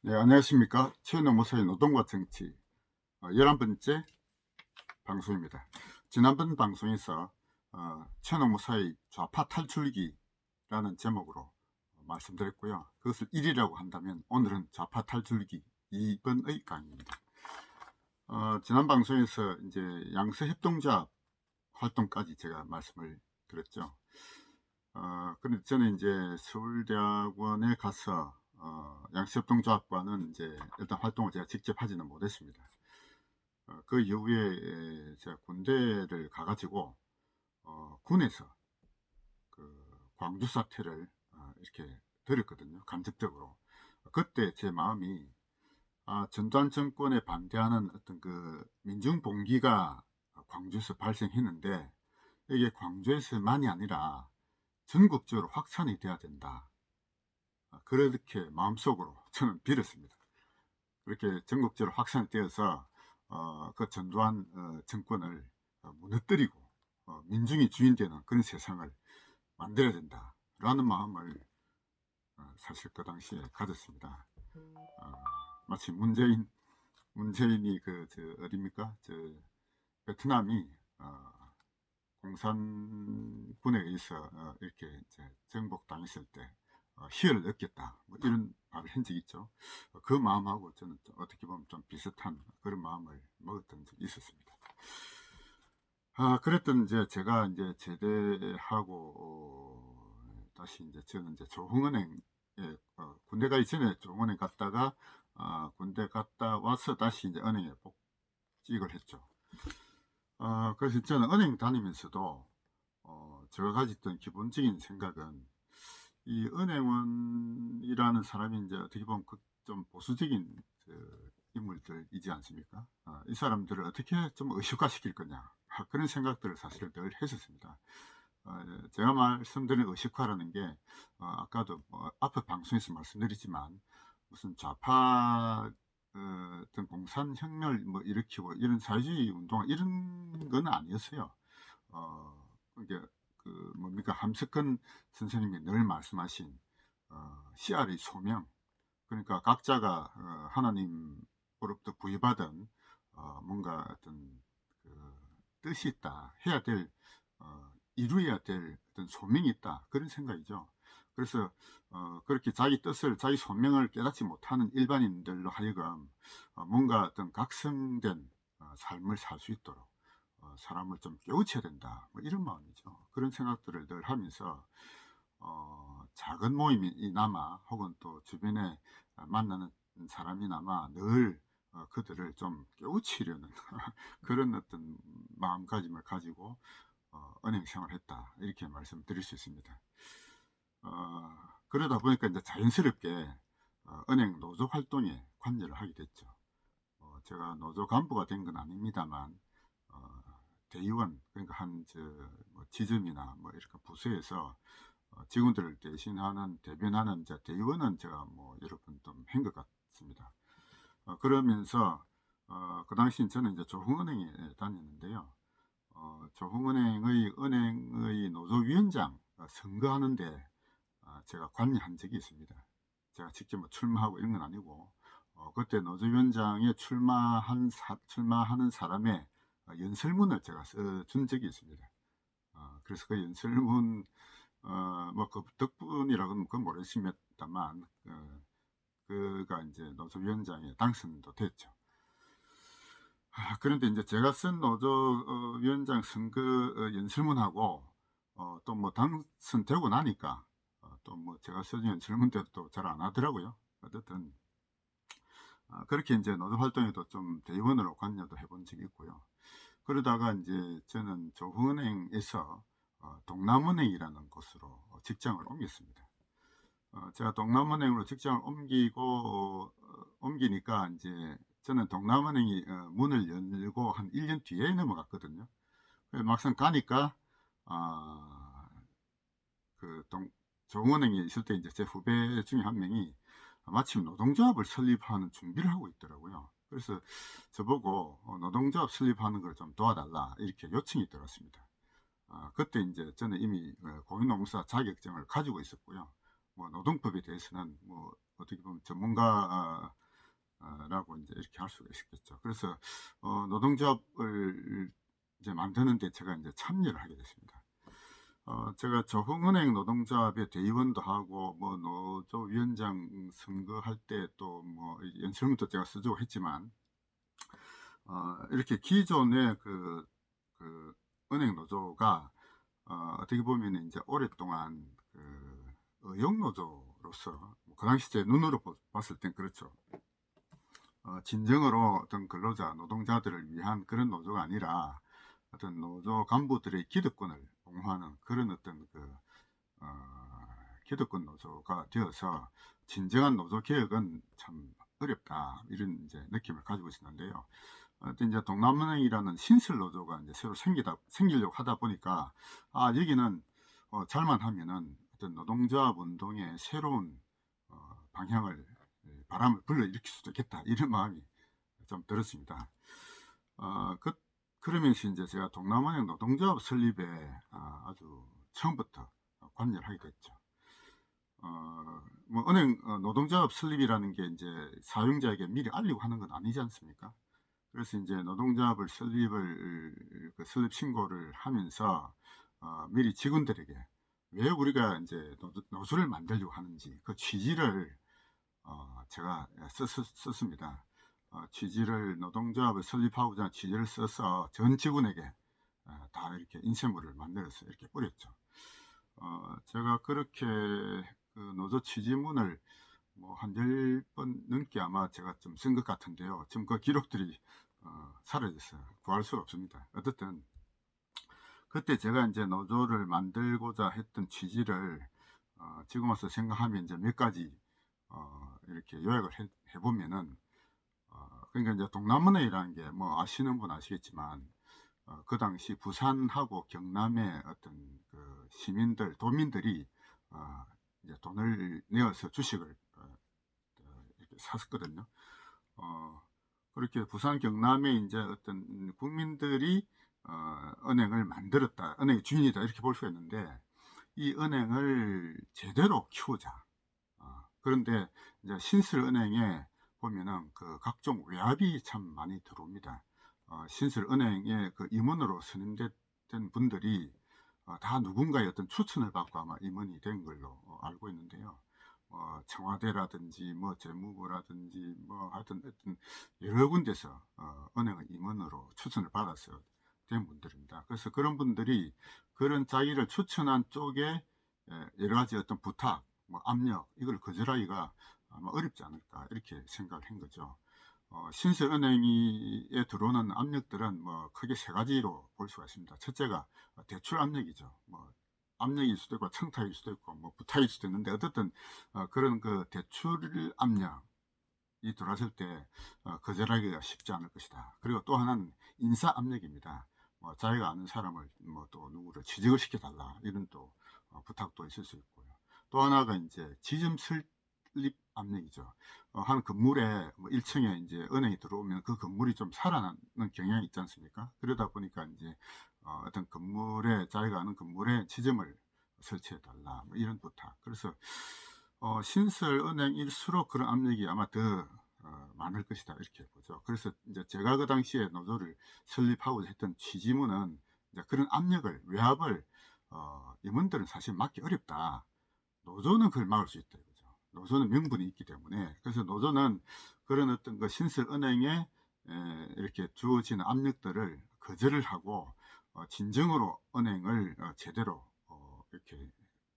네, 안녕하십니까. 최노무사의 노동과 정치 11번째 방송입니다. 지난번 방송에서 최노무사의 좌파 탈출기라는 제목으로 말씀드렸고요. 그것을 1이라고 한다면 오늘은 좌파 탈출기 2번의 강의입니다. 지난 방송에서 이제 양서협동조합 활동까지 제가 말씀을 드렸죠. 근데 저는 이제 서울대학원에 가서 양서협동조합과는 이제 일단 활동을 제가 직접 하지는 못했습니다. 그 이후에 제가 군대를 가가지고 군에서 그 광주 사태를 이렇게 들었거든요. 간접적으로. 그때 제 마음이 전두환 정권에 반대하는 어떤 그 민중봉기가 광주에서 발생했는데 이게 광주에서만이 아니라 전국적으로 확산이 돼야 된다. 그렇게 마음속으로 저는 빌었습니다. 그렇게 전국적으로 확산되어서 그 전두환 정권을 무너뜨리고 민중이 주인되는 그런 세상을 만들어야 된다라는 마음을 사실 그 당시에 가졌습니다. 어, 마치 문재인이 어디입니까? 베트남이 공산군에 의해서 이렇게 이제 정복당했을 때 희열을 느꼈다, 뭐 이런 말을 한 적이 있죠. 그 마음하고 저는 어떻게 보면 좀 비슷한 그런 마음을 먹었던 적이 있었습니다. 그랬던 이제 제가 이제 제대하고 다시 이제 저는 이제 조흥은행에 군대 가기 전에 조흥은행 갔다가 군대 갔다 와서 다시 이제 은행에 복직을 했죠. 그래서 저는 은행 다니면서도 제가 가졌던 기본적인 생각은 이 은행원이라는 사람이 이제 어떻게 보면 좀 보수적인 인물들이지 않습니까? 이 사람들을 어떻게 좀 의식화시킬 거냐, 그런 생각들을 사실 늘 했었습니다. 제가 말씀드린 의식화라는 게 아까도 앞에 방송에서 말씀드리지만 무슨 좌파 어떤 공산혁명을 뭐 일으키고 이런 사회주의 운동 이런 건 아니었어요. 이게 그 뭡니까, 함석헌 선생님이 늘 말씀하신 CR의 소명, 그러니까 각자가 하나님으로부터 부여받은 뭔가 어떤 그 뜻이 있다, 해야 될 이루어야 될 어떤 소명이 있다, 그런 생각이죠. 그래서 그렇게 자기 뜻을, 자기 소명을 깨닫지 못하는 일반인들로 하여금 뭔가 어떤 각성된 삶을 살 수 있도록 사람을 좀 깨우쳐야 된다, 뭐 이런 마음이죠. 그런 생각들을 늘 하면서 작은 모임이나마 혹은 또 주변에 만나는 사람이나마 늘 그들을 좀 깨우치려는 그런 어떤 마음가짐을 가지고 은행 생활을 했다, 이렇게 말씀드릴 수 있습니다. 그러다 보니까 이제 자연스럽게 은행 노조 활동에 관여를 하게 됐죠. 제가 노조 간부가 된 건 아닙니다만 대의원, 그러니까 뭐 지점이나 뭐 이렇게 부서에서 직원들을 대신하는, 대변하는 이제 대의원은 제가 뭐 여러 번 좀 한 것 같습니다. 그러면서 그 당시 저는 이제 조흥은행에 다녔는데요. 조흥은행의 은행의 노조위원장 선거하는데 제가 관여한 적이 있습니다. 제가 직접 뭐 출마하고 이런 건 아니고 그때 노조위원장에 출마하는 사람의 연설문을 제가 써준 적이 있습니다. 그래서 그 연설문 뭐그 덕분이라고는 그건 모르겠습니다만 그가 이제 노조위원장에 당선도 됐죠. 그런데 이제 제가 쓴 노조위원장 선거 연설문하고 또 뭐 당선되고 나니까 또 뭐 제가 써준 연설문대로 또 잘 안 하더라고요. 어쨌든 그렇게 이제 노조 활동에도 좀 대의원으로 관여도 해본 적이 있고요. 그러다가 이제 저는 조흥은행에서 동남은행이라는 곳으로 직장을 옮겼습니다. 제가 동남은행으로 직장을 옮기니까 이제 저는 동남은행이 문을 열고 한 1년 뒤에 넘어갔거든요. 그래서 막상 가니까 그 조흥은행에 있을 때 이제 제 후배 중에 한 명이 마침 노동조합을 설립하는 준비를 하고 있더라고요. 그래서 저보고 노동조합 설립하는 걸 좀 도와달라, 이렇게 요청이 들어왔습니다. 그때 이제 저는 이미 공인노무사 자격증을 가지고 있었고요. 뭐 노동법에 대해서는 뭐 어떻게 보면 전문가 라고 이제 이렇게 할 수가 있겠죠. 그래서 노동조합을 이제 만드는 데 제가 이제 참여를 하게 됐습니다. 제가 저흥은행 노동조합의 대의원도 하고 뭐 노조위원장 선거할 때 또 뭐 연설문도 제가 써주고 했지만 이렇게 기존의 그 은행 노조가 어떻게 보면 이제 오랫동안 그 의용 노조로서 그 당시 제 눈으로 봤을 땐 그렇죠. 진정으로 어떤 근로자, 노동자들을 위한 그런 노조가 아니라 어떤 노조 간부들의 기득권을 옹호하는 그런 어떤 기득권 노조가 되어서 진정한 노조 개혁은 참 어렵다, 이런 이제 느낌을 가지고 있었는데요. 이제 동남은행이라는 신설 노조가 이제 새로 생기려고 하다 보니까 여기는 잘만 하면은 어떤 노동조합 운동의 새로운 방향을, 바람을 불러일으킬 수도 있겠다, 이런 마음이 좀 들었습니다. 그러면서 이제 제가 동남은행 노동조합 설립에 아주 처음부터 관여를 하게 됐죠. 뭐 은행 노동조합 설립이라는 게 이제 사용자에게 미리 알리고 하는 건 아니지 않습니까? 그래서 이제 노동조합을 설립 신고를 하면서 미리 직원들에게 왜 우리가 이제 노조를 만들려고 하는지 그 취지를 제가 썼습니다. 취지를, 노동조합을 설립하고자 취지를 써서 전 직원에게 다 이렇게 인쇄물을 만들어서 이렇게 뿌렸죠. 제가 그렇게 그 노조 취지문을 뭐 한 10번 넘게 아마 제가 좀 쓴 것 같은데요. 지금 그 기록들이 사라졌어요. 구할 수가 없습니다. 어쨌든 그때 제가 이제 노조를 만들고자 했던 취지를 지금 와서 생각하면 이제 몇 가지 이렇게 요약을 해보면은 그러니까 이제 동남은행이라는 게 뭐 아시는 분 아시겠지만 그 당시 부산하고 경남의 어떤 그 시민들, 도민들이 이제 돈을 내어서 주식을 이렇게 샀었거든요. 그렇게 부산 경남의 이제 어떤 국민들이 은행을 만들었다, 은행의 주인이다, 이렇게 볼 수가 있는데, 이 은행을 제대로 키우자. 그런데 이제 신설은행에 보면은 그 각종 외압이 참 많이 들어옵니다. 신설은행에 그 임원으로 선임된 분들이 다 누군가의 어떤 추천을 받고 아마 임원이 된 걸로 알고 있는데요. 청와대라든지 뭐 재무부라든지 뭐 하여튼 여러 군데서 은행의 임원으로 추천을 받아서 된 분들입니다. 그래서 그런 분들이 그런 자기를 추천한 쪽에 여러 가지 어떤 부탁, 뭐 압력, 이걸 거절하기가 아마 어렵지 않을까, 이렇게 생각을 한 거죠. 신설은행에 들어오는 압력들은 뭐 크게 세 가지로 볼 수가 있습니다. 첫째가 대출 압력이죠. 뭐 압력일 수도 있고 청탁일 수도 있고 뭐 부탁일 수도 있는데, 어쨌든 그런 그 대출 압력이 들어왔을 때 거절하기가 쉽지 않을 것이다. 그리고 또 하나는 인사 압력입니다. 자기가 아는 사람을 뭐 또 누구를 취직을 시켜달라, 이런 또 부탁도 있을 수 있고요. 또 하나가 이제 지점 설립 압력이죠. 한 건물에 뭐 1층에 이제 은행이 들어오면 그 건물이 좀 살아나는 경향이 있지 않습니까? 그러다 보니까 이제 어떤 건물에, 자기가 아는 건물에 지점을 설치해 달라, 뭐 이런 부탁. 그래서 신설은행일수록 그런 압력이 아마 더 많을 것이다, 이렇게 보죠. 그래서 이제 제가 그 당시에 노조를 설립하고자 했던 취지문은 이제 그런 압력을, 외압을 임원들은 사실 막기 어렵다. 노조는 그걸 막을 수 있다, 이거죠. 노조는 명분이 있기 때문에. 그래서 노조는 그런 어떤 그 신설은행에 이렇게 주어지는 압력들을 거절을 하고 진정으로 은행을 제대로 이렇게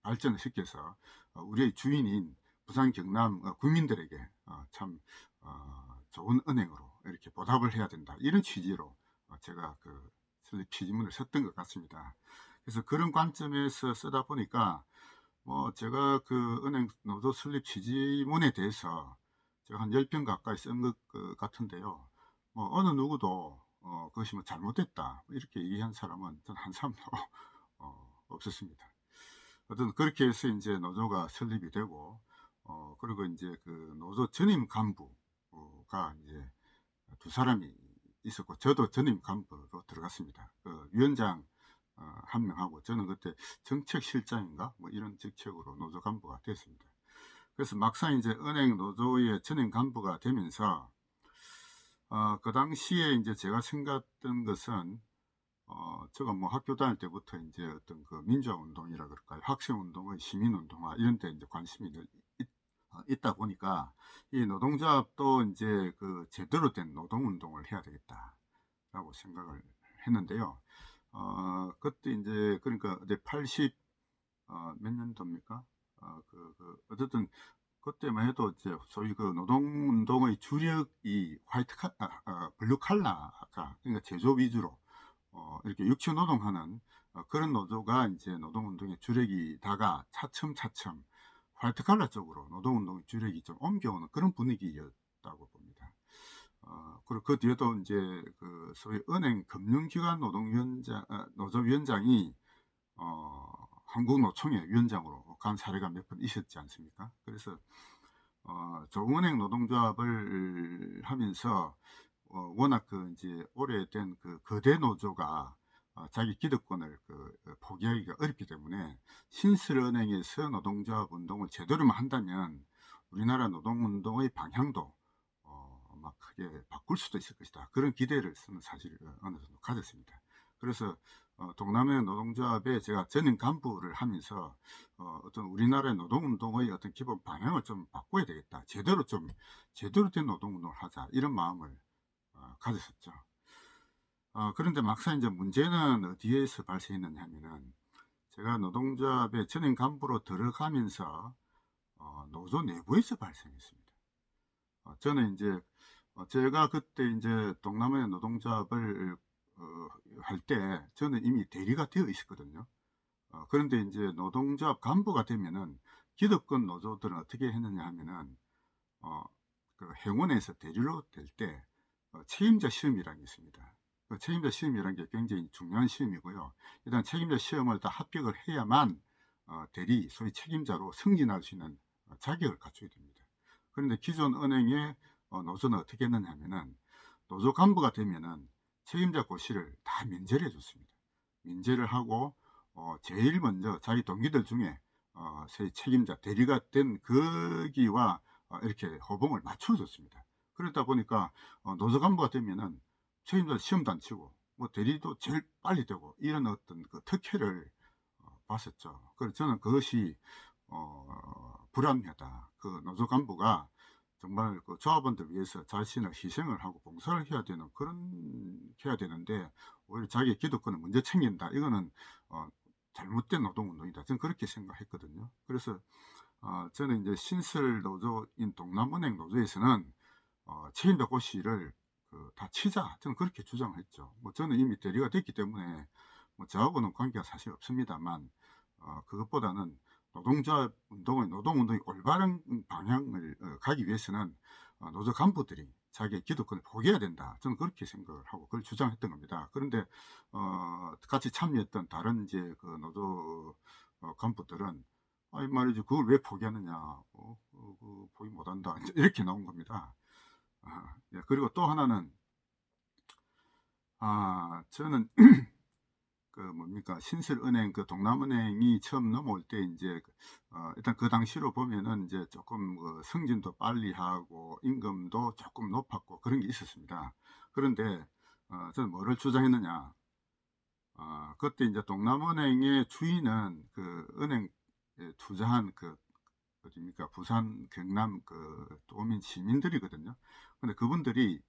발전을 시켜서 우리의 주인인 부산 경남 국민들에게 참 좋은 은행으로 이렇게 보답을 해야 된다, 이런 취지로 제가 그 설립 취지문을 썼던 것 같습니다. 그래서 그런 관점에서 쓰다 보니까 뭐 제가 그 은행 노조 설립 취지문에 대해서 제가 한 10편 가까이 쓴 것 같은데요. 뭐 어느 누구도 그것이 뭐 잘못됐다, 이렇게 얘기한 사람은 전 한 사람도 없었습니다. 어떤 그렇게 해서 이제 노조가 설립이 되고 그리고 이제 그 노조 전임 간부가 이제 두 사람이 있었고, 저도 전임 간부로 들어갔습니다. 그 위원장 한 명하고, 저는 그때 정책실장인가 뭐 이런 직책으로 노조 간부가 됐습니다. 그래서 막상 이제 은행 노조의 전임 간부가 되면서 그 당시에 이제 제가 생각했던 것은 제가 뭐 학교 다닐 때부터 이제 어떤 그 민주화 운동이라 그럴까요? 학생 운동의 시민 운동화 이런 데 이제 관심이 늘 있다 보니까 이 노동조합도 이제 그 '제대로 된 노동 운동을 해야 되겠다.'라고 생각을 했는데요. 그때 이제 그러니까 이제 80 몇 년도입니까? 어쨌든 그때만 해도 이제 소위 그 노동운동의 주력이 블루 칼라가, 그러니까 제조업 위주로 이렇게 육체 노동하는 그런 노조가 이제 노동운동의 주력이다가 차츰차츰 화이트 칼라 쪽으로 노동운동의 주력이 좀 옮겨오는 그런 분위기였다고 봅니다. 그리고 그 뒤에도 이제 그 소위 은행 금융기관 노조위원장이 한국노총의 위원장으로 간 사례가 몇 번 있었지 않습니까? 그래서 조은행 노동조합을 하면서 워낙 그 이제 오래된 그 거대 노조가 자기 기득권을 포기하기가 어렵기 때문에 신설은행에서 노동조합 운동을 제대로만 한다면 우리나라 노동운동의 방향도 막 크게 바꿀 수도 있을 것이다. 그런 기대를 저는 사실 어느 정도 가졌습니다. 그래서 동남아 노동조합에 제가 전임 간부를 하면서 어떤 우리나라의 노동운동의 어떤 기본 방향을 좀 바꿔야 되겠다. 제대로 된 노동운동을 하자. 이런 마음을 가졌었죠. 그런데 막상 이제 문제는 어디에서 발생했느냐 하면은 제가 노동조합의 전임 간부로 들어가면서 노조 내부에서 발생했습니다. 저는 이제 제가 그때 이제 동남아 노동조합을 할 때 저는 이미 대리가 되어 있었거든요. 그런데 이제 노동조합 간부가 되면은 기득권 노조들은 어떻게 했느냐 하면은 어, 그 행원에서 대리로 될 때 책임자 시험이라는 게 있습니다. 그 책임자 시험이라는 게 굉장히 중요한 시험이고요. 일단 책임자 시험을 다 합격을 해야만 대리, 소위 책임자로 승진할 수 있는 자격을 갖추게 됩니다. 그런데 기존 은행의 노조는 어떻게 했느냐 하면은 노조 간부가 되면은 책임자 고시를 다 면제를 해줬습니다. 면제를 하고 제일 먼저 자기 동기들 중에 새 책임자 대리가 된 거기와 이렇게 호봉을 맞춰줬습니다. 그러다 보니까 노조 간부가 되면은 책임자 시험도 안 치고 뭐 대리도 제일 빨리 되고 이런 어떤 그 특혜를 봤었죠. 그래서 저는 그것이 불합리하다. 그 노조 간부가 정말 그 조합원들 위해서 자신을 희생을 하고 봉사를 해야 되는 해야 되는데 오히려 자기 기득권을 먼저 챙긴다. 이거는 잘못된 노동운동이다. 저는 그렇게 생각했거든요. 그래서 저는 이제 신설 노조인 동남은행 노조에서는 책임자 고시를 다 치자. 저는 그렇게 주장을 했죠. 뭐 저는 이미 대리가 됐기 때문에 뭐 저하고는 관계가 사실 없습니다만 그것보다는 노동운동의 올바른 방향을 가기 위해서는 노조 간부들이 자기의 기득권을 포기해야 된다. 저는 그렇게 생각을 하고 그걸 주장했던 겁니다. 그런데 같이 참여했던 다른 이제 그 노조 간부들은 아이 말이지 그걸 왜 포기하느냐, 포기 못한다, 이렇게 나온 겁니다. 예, 그리고 또 하나는 저는 그 뭡니까 신설은행 그 동남은행이 처음 넘어올 때 이제 일단 그 당시로 보면은 이제 조금 승진도 빨리 하고 임금도 조금 높았고 그런 게 있었습니다. 그런데 저는 뭐를 주장했느냐? 그때 이제 동남은행의 주인은 그 은행에 투자한 어디입니까 부산 경남 그 도민 시민들이거든요. 근데 그분들이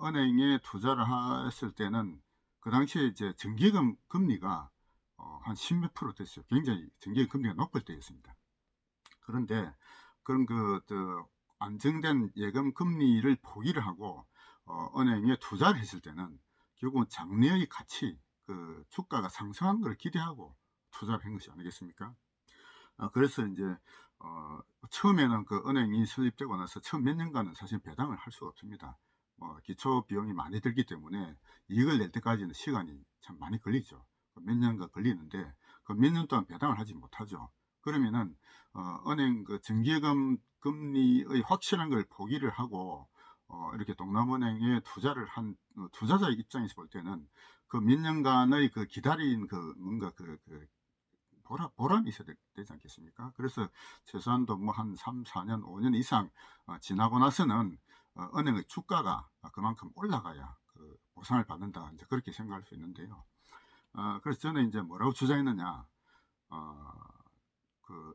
은행에 투자를 했을 때는 그 당시에 이제 정기금 금리가 한 10몇 프로 됐어요. 굉장히 정기금 금리가 높을 때였습니다. 그런데 그런 안정된 예금 금리를 포기를 하고 은행에 투자를 했을 때는 결국은 장래의 가치, 그 주가가 상승한 걸 기대하고 투자를 한 것이 아니겠습니까? 그래서 이제 처음에는 그 은행이 설립되고 나서 처음 몇 년간은 사실 배당을 할 수가 없습니다. 기초 비용이 많이 들기 때문에 이익을 낼 때까지는 시간이 참 많이 걸리죠. 몇 년간 걸리는데 그 몇 년 동안 배당을 하지 못하죠. 그러면은 은행 그 정기예금 금리의 확실한 걸 포기를 하고 이렇게 동남은행에 투자를 한 투자자의 입장에서 볼 때는 그 몇 년간의 그 기다린 뭔가 보람이 있어야 되지 않겠습니까? 그래서 최소한도 뭐 한 3, 4년, 5년 이상 지나고 나서는 은행의 주가가 그만큼 올라가야 그 보상을 받는다. 이제 그렇게 생각할 수 있는데요. 그래서 저는 이제 뭐라고 주장했느냐. 어,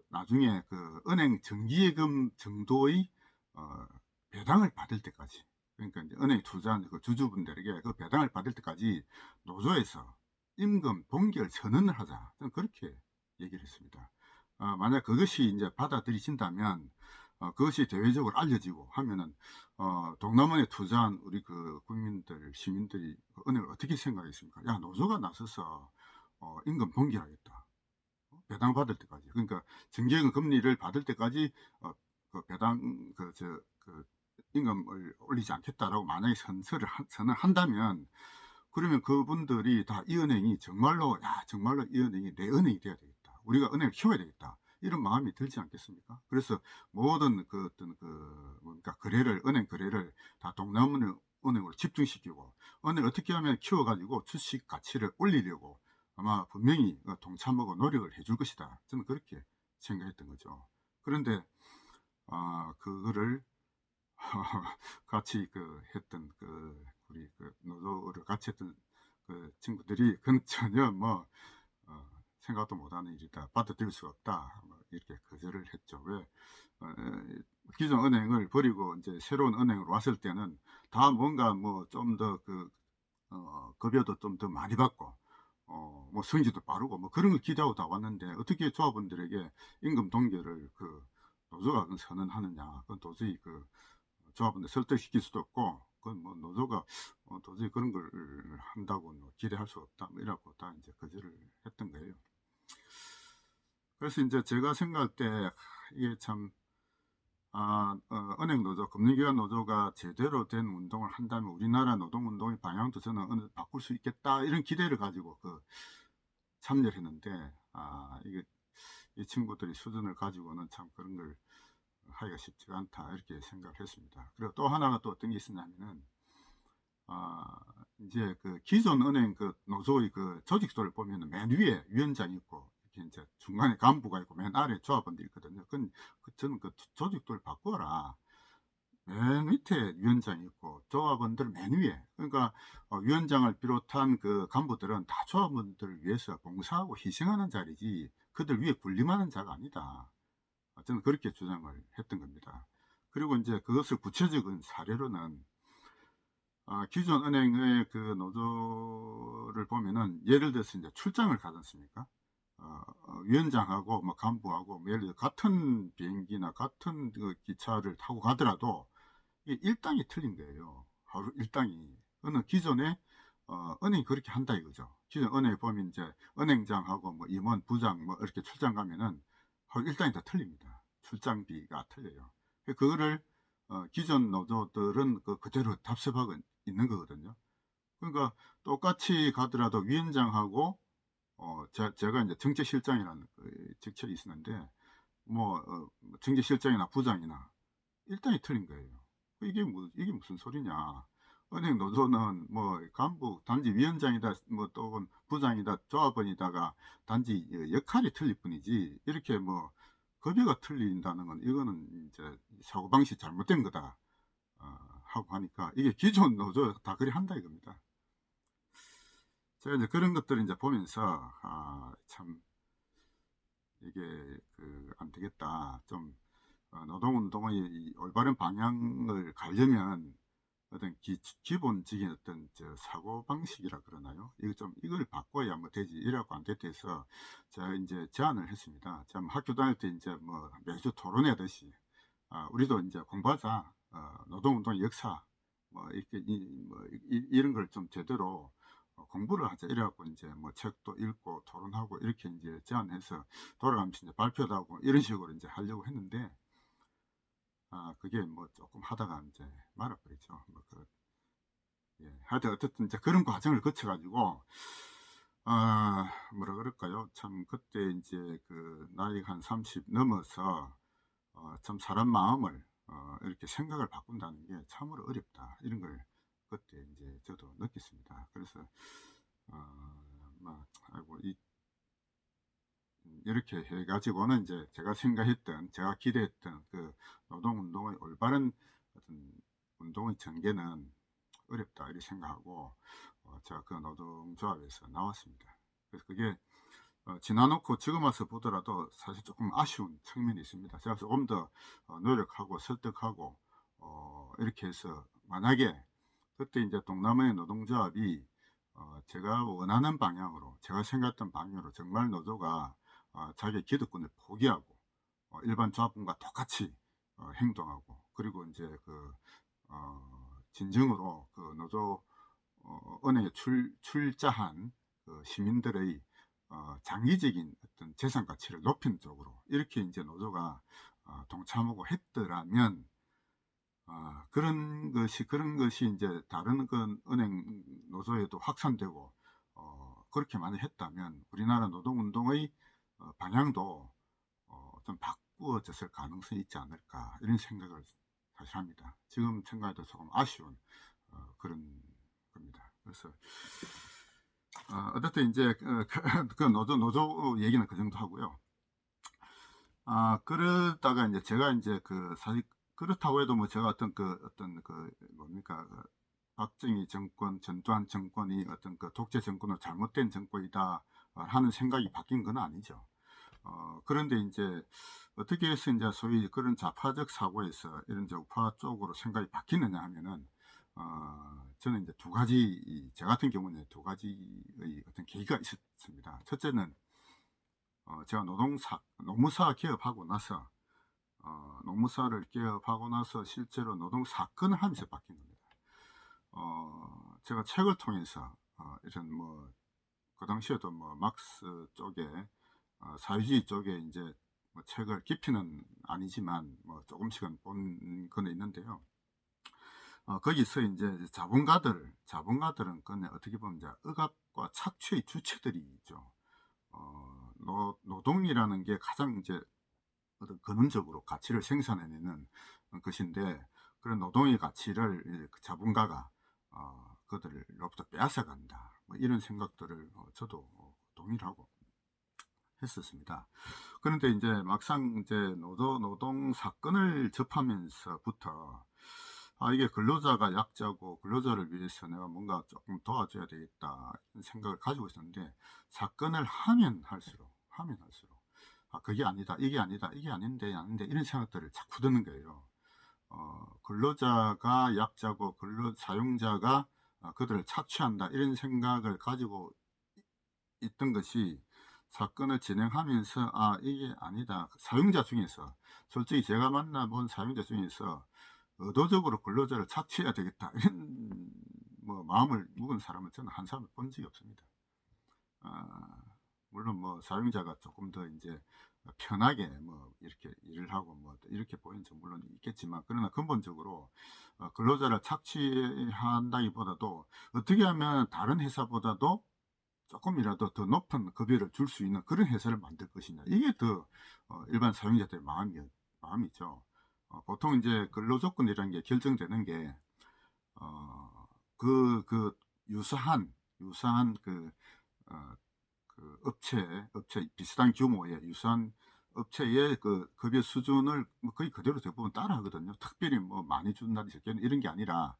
나중에 그 은행 정기예금 정도의 어, 배당을 받을 때까지, 그러니까 이제 은행 투자한 그 주주분들에게 그 배당을 받을 때까지 노조에서 임금 동결 선언을 하자. 저는 그렇게 얘기를 했습니다. 만약 그것이 이제 받아들이신다면 그것이 대외적으로 알려지고 하면은 동남아에 투자한 우리 그 국민들, 시민들이 그 은행을 어떻게 생각했습니까? 야, 노조가 나서서 임금 동결하겠다. 배당 받을 때까지, 그러니까 정기예금 금리를 받을 때까지 그 배당 그 임금을 올리지 않겠다라고 만약에 선언한다면, 그러면 그분들이 다 이 은행이 정말로 이 은행이 내 은행이 돼야 되겠다, 우리가 은행을 키워야 되겠다, 이런 마음이 들지 않겠습니까? 그래서 모든 그 어떤 그 뭔가 은행 거래를 다 동남은행으로 집중시키고, 은행을 어떻게 하면 키워가지고 주식 가치를 올리려고 아마 분명히 동참하고 노력을 해줄 것이다. 저는 그렇게 생각했던 거죠. 그런데 그거를 같이 했던 우리 노조를 같이 했던 그 친구들이 그건 전혀 뭐 생각도 못하는 일이다, 받아들일 수가 없다, 뭐 이렇게 거절을 했죠. 왜? 기존 은행을 버리고 이제 새로운 은행으로 왔을 때는 다 뭔가 뭐 좀 더 급여도 좀 더 많이 받고 뭐 성지도 빠르고 뭐 그런 걸 기대하고 다 왔는데, 어떻게 조합원들에게 임금 동결을 노조가 선언하느냐. 그건 도저히 조합원들 설득시킬 수도 없고, 그건 뭐 노조가 도저히 그런 걸 한다고 뭐 기대할 수 없다, 뭐 이라고 다 이제 거절을 했던 거예요. 그래서 이제 제가 생각할 때 이게 참 은행 노조, 금융기관 노조가 제대로 된 운동을 한다면 우리나라 노동운동의 방향도 저는 어느 바꿀 수 있겠다, 이런 기대를 가지고 참여를 했는데, 이게 이 친구들이 수준을 가지고는 참 그런 걸 하기가 쉽지가 않다, 이렇게 생각을 했습니다. 그리고 또 하나가 또 어떤 게 있었냐면은, 이제 기존 은행 노조의 조직도를 보면은 맨 위에 위원장이 있고, 이렇게 이제 중간에 간부가 있고, 맨 아래 조합원들이 있거든요. 저는 조직도를 바꿔라. 맨 밑에 위원장이 있고 조합원들 맨 위에, 그러니까 위원장을 비롯한 그 간부들은 다 조합원들을 위해서 봉사하고 희생하는 자리지 그들 위에 군림하는 자가 아니다. 저는 그렇게 주장을 했던 겁니다. 그리고 이제 그것을 구체적인 사례로는 기존 은행의 노조를 보면은, 예를 들어서 이제 출장을 가지 않습니까? 위원장하고 뭐 간부하고 뭐 예를 들어 같은 비행기나 같은 기차를 타고 가더라도 이 일당이 틀린 거예요. 하루 일당이. 어느 기존에 은행이 그렇게 한다 이거죠. 기존 은행에 보면 이제 은행장하고 뭐 임원, 부장 뭐 이렇게 출장 가면은 하루 일당이 다 틀립니다. 출장비가 틀려요. 그거를 기존 노조들은 그대로 답습하고 있는 거거든요. 그러니까 똑같이 가더라도 위원장하고 제가 이제 정책실장이라는 직책이 있었는데, 뭐 정책실장이나 부장이나 일당이 틀린 거예요. 이게 무슨 소리냐. 은행 노조는 뭐 간부 단지 위원장이다, 뭐 또는 부장이다, 조합원이다가 단지 역할이 틀릴 뿐이지, 이렇게 뭐 급여가 틀린다는 건 이거는 이제 사고방식 잘못된 거다 하고 하니까, 이게 기존 노조 다 그리 한다 이겁니다. 제가 이제 그런 것들을 이제 보면서 참 이게 안 되겠다. 좀 노동운동의 올바른 방향을 가려면 어떤 기본적인 어떤 사고 방식이라 그러나요? 이걸 바꿔야 뭐 되지, 이라고 안 됐대서 제가 이제 제안을 했습니다. 참 학교 다닐 때 이제 뭐 매주 토론하듯이 우리도 이제 공부하자. 노동운동의 역사 뭐 이렇게 이런 걸 좀 제대로 공부를 하자, 이래갖고 이제 뭐 책도 읽고 토론하고 이렇게 이제 제안해서 돌아가면서 이제 발표도 하고 이런 식으로 이제 하려고 했는데, 그게 뭐 조금 하다가 이제 말아버리죠. 하여튼 어쨌든 이제 그런 과정을 거쳐가지고, 뭐라 그럴까요? 참 그때 이제 나이가 한 30 넘어서 참 사람 마음을 이렇게 생각을 바꾼다는 게 참으로 어렵다, 이런 걸 그때 이제 저도 느꼈습니다. 그래서 아이고 이렇게 해가지고는 이제 제가 생각했던, 제가 기대했던 그 노동운동의 올바른 어떤 운동의 전개는 어렵다 이렇게 생각하고 제가 그 노동조합에서 나왔습니다. 그래서 그게 지나놓고 지금 와서 보더라도 사실 조금 아쉬운 측면이 있습니다. 제가 조금 더 노력하고 설득하고 이렇게 해서 만약에 그때 이제 동남아의 노동조합이 제가 원하는 방향으로, 제가 생각했던 방향으로 정말 노조가 자기의 기득권을 포기하고 일반 조합원과 똑같이 행동하고, 그리고 이제 진정으로 그 노조 은행에 출자한 그 시민들의 장기적인 어떤 재산 가치를 높이는 쪽으로 이렇게 이제 노조가 동참하고 했더라면, 그런 것이 이제 다른 그 은행 노조에도 확산되고 그렇게 많이 했다면 우리나라 노동운동의 방향도 좀 바꾸어졌을 가능성이 있지 않을까 이런 생각을 사실 합니다. 지금 생각해도 조금 아쉬운 그런 겁니다. 그래서 어쨌든 이제 그 노조 얘기는 그 정도 하고요. 그러다가 이제 제가 이제 사실 그렇다고 해도 뭐 제가 어떤 뭡니까, 박정희 정권, 전두환 정권이 어떤 그 독재 정권으로 잘못된 정권이다 하는 생각이 바뀐 건 아니죠. 그런데 이제 어떻게 해서 이제 소위 그런 좌파적 사고에서 이런 이제 우파 쪽으로 생각이 바뀌느냐 하면은, 저는 이제 두 가지, 제 같은 경우는 두 가지의 어떤 계기가 있었습니다. 첫째는 제가 노무사 개업하고 나서 노무사를 개업하고 나서 실제로 노동 사건을 하면서 바뀐 겁니다. 제가 책을 통해서 이런 그 당시에도 막스 쪽에 사회주의 쪽에 이제 책을 깊이는 아니지만 조금씩은 본 건 있는데요. 거기서 이제 자본가들은 그냥 어떻게 보면 이제 억압과 착취의 주체들이죠. 노동이라는 게 가장 이제 어떤 근원적으로 가치를 생산해내는 것인데, 그런 노동의 가치를 그 자본가가 그들로부터 빼앗아간다, 이런 생각들을 저도 동의를 하고 했었습니다. 그런데 이제 막상 이제 노동 사건을 접하면서부터 이게 근로자가 약자고 근로자를 위해서 내가 뭔가 조금 도와줘야 되겠다 이런 생각을 가지고 있었는데, 사건을 하면 할수록 그게 아니다, 이게 아니다, 이게 아닌데 이런 생각들을 자꾸 드는 거예요. 근로자가 약자고 사용자가 그들을 착취한다 이런 생각을 가지고 있던 것이 사건을 진행하면서 이게 아니다, 사용자 중에서 솔직히 제가 만나본 사용자 중에서 의도적으로 근로자를 착취해야 되겠다 이런 마음을 먹은 사람은 저는 한 사람을 본 적이 없습니다. 물론 사용자가 조금 더 이제 편하게 이렇게 일을 하고 이렇게 보이는 점 물론 있겠지만, 그러나 근본적으로 근로자를 착취한다기보다도 어떻게 하면 다른 회사보다도 조금이라도 더 높은 급여를 줄 수 있는 그런 회사를 만들 것이냐, 이게 더 일반 사용자들의 마음이죠. 보통 이제 근로조건이라는 게 결정되는 게 유사한 업체 비슷한 규모의 유사한 업체의 그 급여 수준을 거의 그대로 대부분 따라하거든요. 특별히 많이 준다든지 적게는 이런 게 아니라,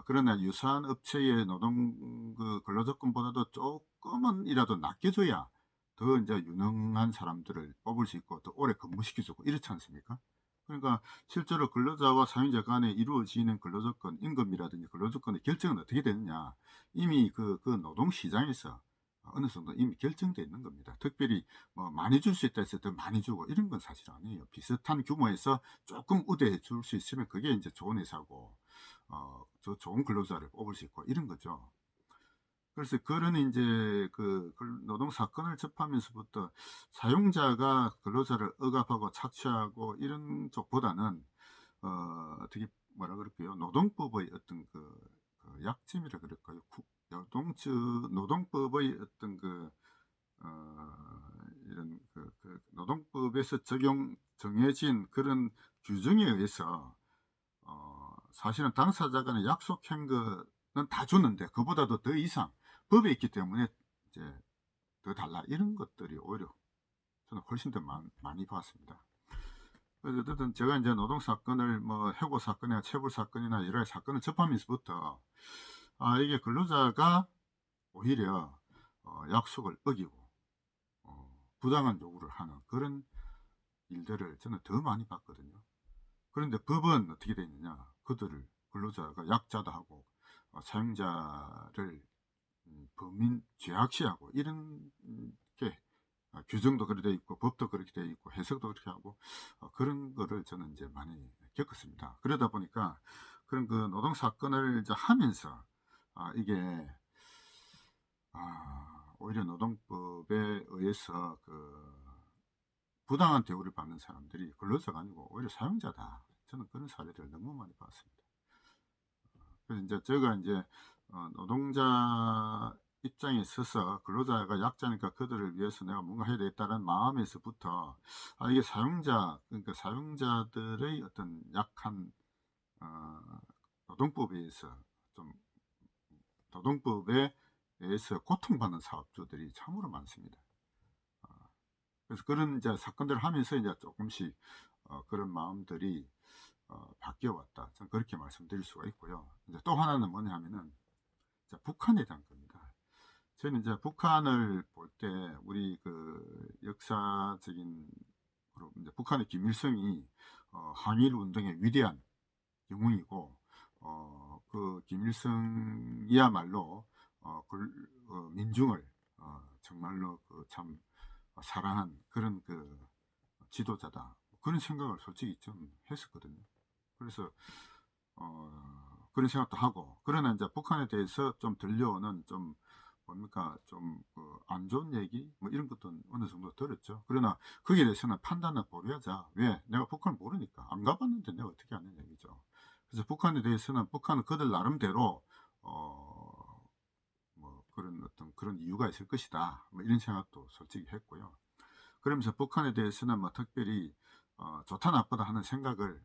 그러나 유사한 업체의 노동 근로조건보다도 조금은이라도 낮게 줘야 더 이제 유능한 사람들을 뽑을 수 있고 더 오래 근무시켜주고 이렇지 않습니까? 그러니까 실제로 근로자와 사용자 간에 이루어지는 근로조건, 임금이라든지 근로조건의 결정은 어떻게 되느냐, 이미 그 노동시장에서 어느 정도 이미 결정되어 있는 겁니다. 특별히 많이 줄 수 있다 해서 더 많이 주고 이런 건 사실 아니에요. 비슷한 규모에서 조금 우대해 줄 수 있으면 그게 이제 좋은 회사고 좋은 근로자를 뽑을 수 있고 이런 거죠. 그래서 그런 이제 노동 사건을 접하면서부터 사용자가 근로자를 억압하고 착취하고 이런 쪽보다는 어떻게 뭐라 그럴까요? 노동법의 어떤 약점이라 그럴까요? 노동법의 어떤 이런 노동법에서 정해진 그런 규정에 의해서 사실은 당사자 간에 약속한 거는 다 줬는데 그보다도 더 이상 법에 있기 때문에 이제 더 달라, 이런 것들이 오히려 저는 훨씬 더 많이 봤습니다. 그래서 어쨌든 제가 이제 노동 사건을 뭐 해고 사건이나 체불 사건이나 여러 가지 사건을 접하면서부터 이게 근로자가 오히려 약속을 어기고 부당한 요구를 하는 그런 일들을 저는 더 많이 봤거든요. 그런데 법은 어떻게 되어 있느냐? 그들을 근로자가 약자다 하고 사용자를 범인 죄악시하고 이런 게 규정도 그렇게 되어 있고 법도 그렇게 되어 있고 해석도 그렇게 하고 그런 거를 저는 이제 많이 겪었습니다. 그러다 보니까 그런 그 노동 사건을 이제 하면서 이게 오히려 노동법에 의해서 그 부당한 대우를 받는 사람들이 근로자가 아니고 오히려 사용자다. 저는 그런 사례를 너무 많이 봤습니다. 그래서 이제 제가 이제 노동자 입장에 서서 근로자가 약자니까 그들을 위해서 내가 뭔가 해야 되겠다는 마음에서부터 이게 사용자, 그러니까 사용자들의 어떤 약한 어, 노동법에 의해서 좀 노동법에 의해서 고통받는 사업주들이 참으로 많습니다. 그래서 그런 이제 사건들을 하면서 이제 조금씩 그런 마음들이 바뀌어 왔다. 저는 그렇게 말씀드릴 수가 있고요. 이제 또 하나는 뭐냐 하면은 북한에 대한 겁니다. 저는 이제 북한을 볼 때 우리 그 역사적인 이제 북한의 김일성이 항일 운동의 위대한 영웅이고 그 김일성이야말로 민중을 정말로 참 사랑한 그런 그 지도자다. 그런 생각을 솔직히 좀 했었거든요. 그래서 그런 생각도 하고, 그러나 이제 북한에 대해서 좀 들려오는 좀 뭡니까 좀 안 좋은 얘기 뭐 이런 것도 어느 정도 들었죠. 그러나 거기에 대해서는 판단을 보류하자. 왜? 내가 북한을 모르니까 안 가봤는데 내가 어떻게 아는 얘기죠. 그래서 북한에 대해서는 북한은 그들 나름대로 뭐 그런 어떤 그런 이유가 있을 것이다. 뭐 이런 생각도 솔직히 했고요. 그러면서 북한에 대해서는 뭐 특별히 좋다 나쁘다 하는 생각을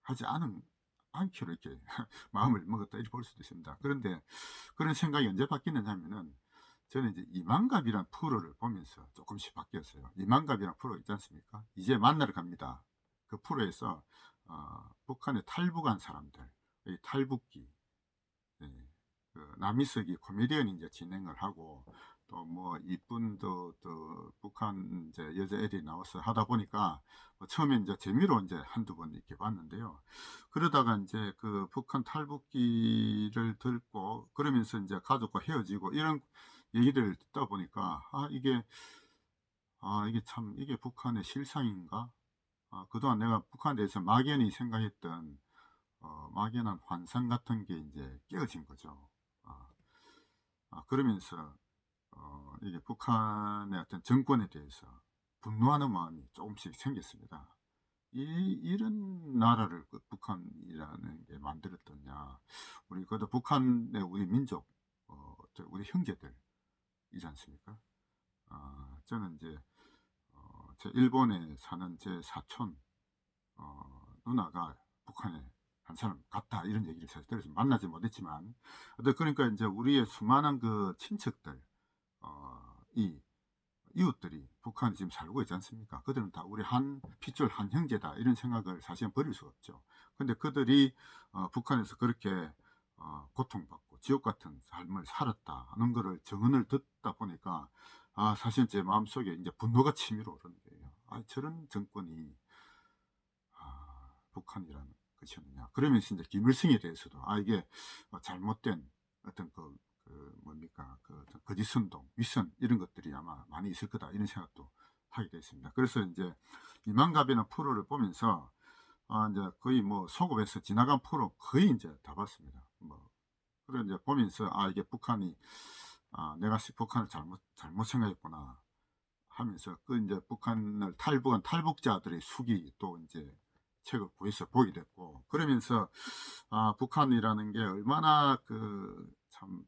하지 않기로 이렇게 마음을 먹었다 이렇게 볼 수도 있습니다. 그런데 그런 생각이 언제 바뀌느냐 하면은 저는 이제 이만갑이라는 프로를 보면서 조금씩 바뀌었어요. 이만갑이라는 프로 있지 않습니까? 이제 만나러 갑니다. 그 프로에서 북한에 탈북한 사람들, 이 탈북기, 예, 그 남이석이 코미디언이 이제 진행을 하고 또 뭐 이쁜 또 북한 이제 여자애들이 나와서 하다 보니까 뭐 처음에 이제 재미로 이제 한두 번 이렇게 봤는데요. 그러다가 이제 그 북한 탈북기를 듣고 그러면서 이제 가족과 헤어지고 이런 얘기를 듣다 보니까 이게 참 이게 북한의 실상인가? 그동안 내가 북한에 대해서 막연히 생각했던 막연한 환상 같은 게 이제 깨어진 거죠. 아, 그러면서 이게 북한의 어떤 정권에 대해서 분노하는 마음이 조금씩 생겼습니다. 이런 나라를 북한이라는 게 만들었더냐. 그래도 북한의 우리 민족, 우리 형제들이지 않습니까? 저는 이제, 제 일본에 사는 제 사촌, 누나가 북한에 한 사람 같다 이런 얘기를 사실 들어서 만나지 못했지만 그러니까 이제 우리의 수많은 그 친척들 이 이웃들이 북한에 지금 살고 있지 않습니까? 그들은 다 우리 한 핏줄 한 형제다 이런 생각을 사실은 버릴 수가 없죠. 근데 그들이 북한에서 그렇게 고통받고 지옥 같은 삶을 살았다 하는 거를 증언을 듣다 보니까 사실 제 마음속에 이제 분노가 치밀어 오르는 거예요. 저런 정권이 북한이라는 것이었느냐. 그러면서 이제 김일성에 대해서도 이게 잘못된 어떤 뭡니까 어떤 거짓 선동, 윗선 이런 것들이 아마 많이 있을 거다 이런 생각도 하게 됐습니다. 그래서 이제 이만갑이나 프로를 보면서 이제 거의 뭐 소급해서 지나간 프로 거의 이제 다 봤습니다. 뭐 그래 이제 보면서 이게 북한이 내가 북한을 잘못 생각했구나 하면서 그 이제 북한을 탈북한 탈북자들의 수기 또 이제 책을 구해서 보게 됐고 그러면서 북한이라는 게 얼마나 참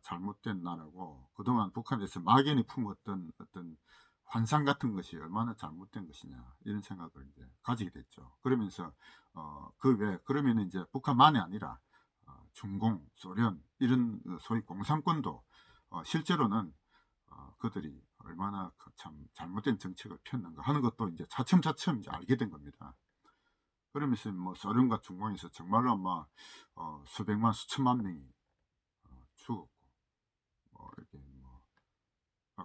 잘못된 나라고 그동안 북한에서 막연히 품었던 어떤 환상 같은 것이 얼마나 잘못된 것이냐 이런 생각을 이제 가지게 됐죠. 그러면서 그 외에 그러면 이제 북한만이 아니라 중공, 소련 이런 소위 공산권도 실제로는 그들이 얼마나 참 잘못된 정책을 폈는가 하는 것도 이제 차츰차츰 이제 알게 된 겁니다. 그러면서 뭐 소련과 중공에서 정말로 막 수백만 수천만 명이 죽었고 뭐 이렇게 뭐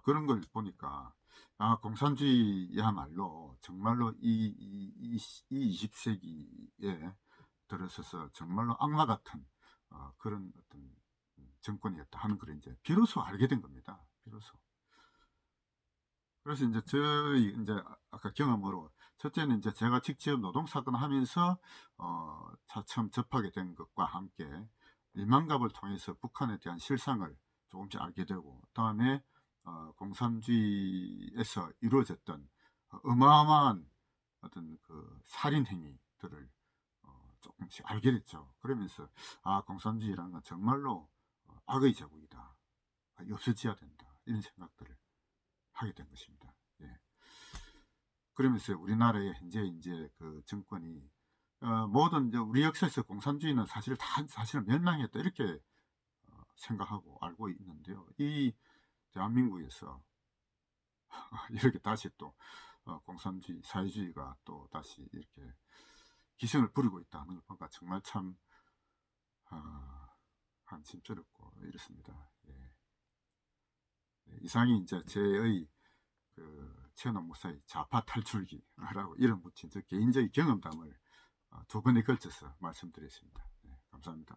그런 걸 보니까 공산주의야말로 정말로 이 20세기에 들어서서 정말로 악마 같은 그런 어떤 정권이었다 하는 걸 이제 비로소 알게 된 겁니다. 비로소. 그래서 이제 저희 이제 아까 경험으로 첫째는 이제 제가 직접 노동사건 하면서 차츰 접하게 된 것과 함께 리만갑을 통해서 북한에 대한 실상을 조금씩 알게 되고, 다음에 공산주의에서 이루어졌던 어마어마한 어떤 그 살인 행위들을 조금씩 알게 됐죠. 그러면서 공산주의라는 건 정말로 악의 제국이다, 없어져야 된다, 이런 생각들을 하게 된 것입니다. 예. 그러면서 우리나라의 현재 이제 그 정권이 모든 이제 우리 역사에서 공산주의는 사실은 멸망했다, 이렇게 생각하고 알고 있는데요. 이 대한민국에서 이렇게 다시 또 공산주의, 사회주의가 또 다시 이렇게 기승을 부리고 있다는 걸 보니까 정말 참 한심스럽고 이렇습니다. 예. 이상이 이제 제의 최은옥 목사의 좌파 탈출기라고 이름 붙인 저 개인적인 경험담을 두 번에 걸쳐서 말씀드렸습니다. 네, 감사합니다.